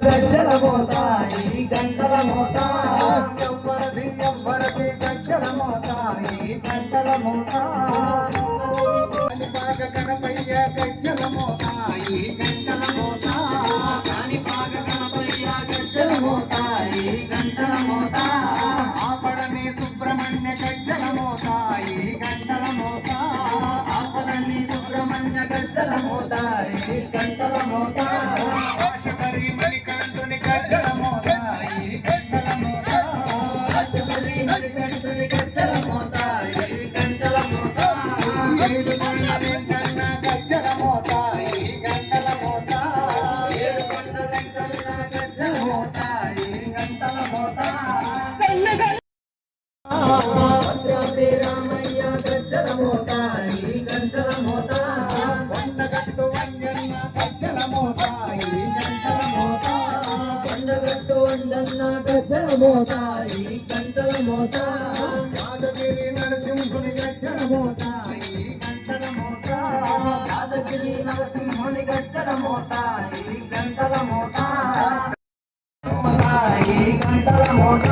గజ్జల మోత ఈ గంటల మోత ఎవ్వరది గజ్జల మోత ఈ గంటల మోత గణపయ్య గజ్జల మోత ఈ గంటల మోత కాణిపాక గణపయ్య గజ్జల మోత ఈ గంటల మోత ఆపడని సుబ్రహ్మణ్య గజ్జల మోత ఈ గంటల మోత ఆపడని సుబ్రహ్మణ్య గజ్జల మోత ఈ గంటల మోత ఆశకరి మణికంఠుని గజ్జల మోత ఈ గంటల మోత ఆశకరి మణికంఠుని గజ్జల మోత ఈ గంటల మోత ఏడు కొండలెంకన్న గజ్జల మోత ఈ గంటల మోత ఏడు కొండలెంకన్న గజ్జల మోత ఈ గంటల మోత భద్రాద్రి రామయ్య గజ్జల మోత ఈ గంటల మోత కొండగట్టు వంజన్న గజ్జల మోత ఈ గంటల మోత కొండగట్టు వండన్న గజ్జల మోత ఈ గంటల మోత యాదగిరి నరసింహుని గజ్జల మోత ఈ గంటల మోత యాదగిరి నరసింహుని గజ్జల మోత ఈ గంటల మోత ఈ గంటల మోత